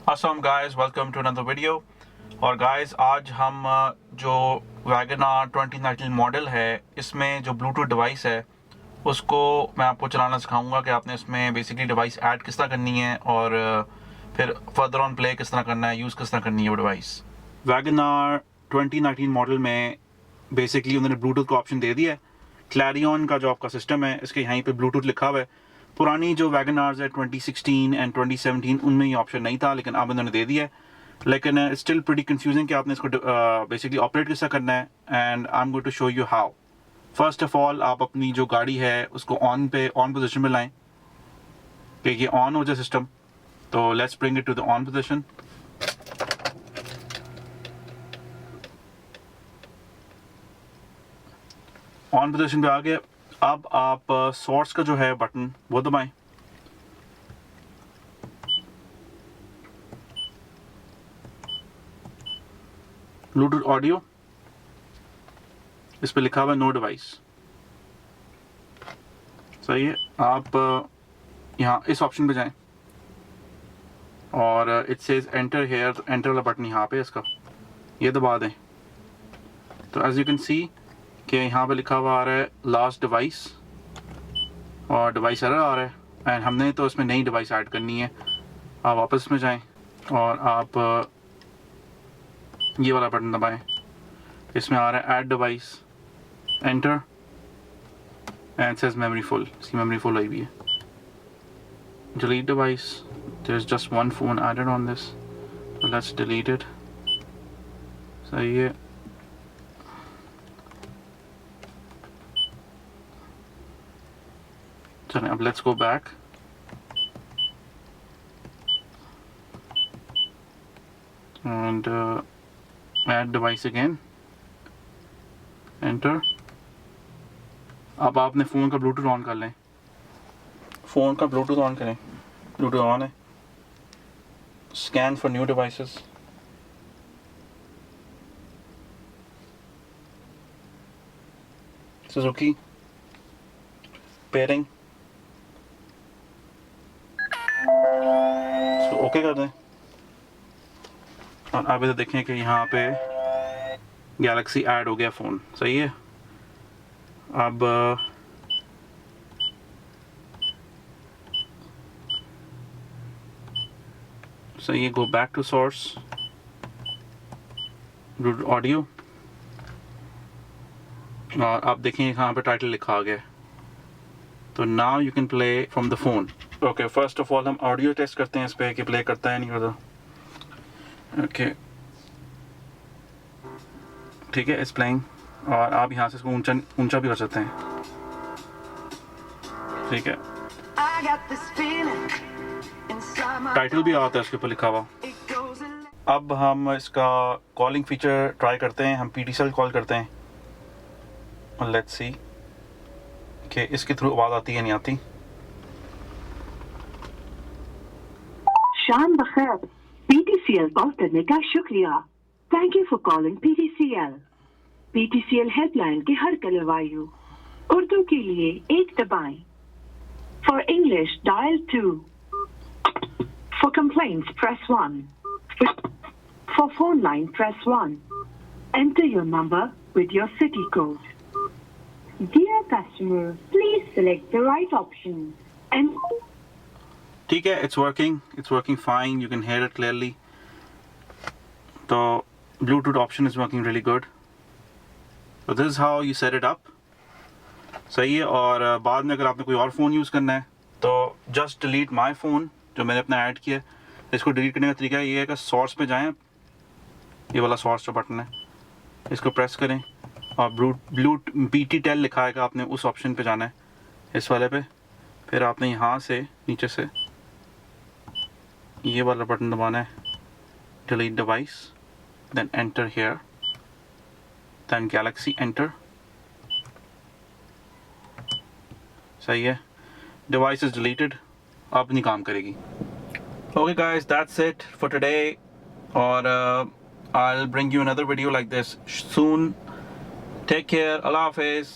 अस्सलाम guys, welcome to another video. और guys आज हम जो वैगन आर 2019 मॉडल है इसमें जो ब्लूटूथ डिवाइस है उसको मैं आपको चलाना सिखाऊंगा कि आपने इसमें बेसिकली डिवाइस ऐड किस तरह करनी है और फिर फर्दर ऑन प्ले किस तरह करना है, यूज़ किस तरह करनी है वो डिवाइस। वैगन आर 2019 मॉडल में बेसिकली उन्होंने ब्लूटूथ का ऑप्शन दे दिया है। क्लैरियन का जो आपका सिस्टम है इसके यहीं पे ब्लूटूथ लिखा हुआ है। पुरानी जो वैगन आर्स है 2016 एंड 2017 उनमें ये ऑप्शन नहीं था, लेकिन अब इन्होंने दे दिया है। लेकिन स्टिल प्रीटी कंफ्यूजिंग कि आपने इसको बेसिकली ऑपरेट कैसा करना है, and I am going to show you how. First of all आप अपनी जो गाड़ी है उसको ऑन पोजीशन में लाएं कि ये ऑन हो जाए सिस्टम। तो let's bring it to the on position. On position पे आ गया। अब आप सोर्स का जो है बटन वो दबाएं। ब्लूटूथ ऑडियो, इस पे लिखा हुआ है नो डिवाइस। सही है। आप यहाँ इस ऑप्शन पे जाएं और इट सेज एंटर हेयर, तो एंटर वाला बटन यहाँ पे इसका ये दबा दें। तो एज यू कैन सी कि यहाँ पे लिखा हुआ आ रहा है लास्ट डिवाइस और डिवाइस एरर आ रहा है, एंड हमने तो इसमें नई डिवाइस ऐड करनी है। आप वापस में जाएं और आप ये वाला बटन दबाएं। इसमें आ रहा है add device, enter, and says memory full. इसकी मेमोरी फुल आई हुई है। Delete device, there is just one phone added on this, so let's delete it. सही है। चलें अब let's go back and add device again, enter। अब आपने फ़ोन का ब्लूटूथ ऑन कर लें। फ़ोन का ब्लूटूथ ऑन करें। ब्लूटूथ ऑन है। Scan for new devices. Suzuki pairing, okay कर दें। और आप इधर देखें कि यहाँ पे गैलेक्सी ऐड हो गया फ़ोन। सही है। अब सही है, go back to source, Bluetooth audio, और आप देखें यहाँ पे टाइटल लिखा आ गया। तो now you can play from the phone. Okay, first of all हम ऑडियो टेस्ट करते हैं इस पे कि प्ले करता है नहीं करता। ओके ठीक है, इस प्लेइंग। और आप यहाँ से इसको ऊंचा भी कर सकते हैं। ठीक है। टाइटल भी आता है इसके ऊपर लिखा हुआ। अब हम इसका कॉलिंग फीचर ट्राई करते हैं। हम PTCL कॉल करते हैं और लेट्स सी कि इसके थ्रू आवाज़ आती है नहीं आती। शाम बखैर, PTCL कॉल करने का शुक्रिया। Thank you for calling PTCL। PTCL helpline के हर कलरवायु। उर्दू के लिए 1 दबाएं। For English dial 2। For complaints press 1। For phone line press 1। Enter your number with your city code. Dear customer, please select the right option and ठीक है, it's working fine, you can hear it clearly। तो Bluetooth option is working really good। So this is how you set it up। सही है। और बाद में अगर आपने कोई और फ़ोन यूज़ करना है तो just delete my phone जो मैंने अपना ऐड किया है। इसको डिलीट करने का तरीका ये है कि सोर्स पे जाएं, ये वाला सोर्स जो बटन है इसको प्रेस करें और BTCL लिखा है कि आपने उस ऑप्शन पे जाना है, इस वाले पे। फिर आपने यहाँ से नीचे से ये वाला बटन दबाना है, delete device, then enter here, then Galaxy enter. सही है। डिवाइस इज डिलीटेड, अब नहीं काम करेगी। Okay guys, that's it for today. और I'll bring you another video like this soon. Take care. Allah Hafiz.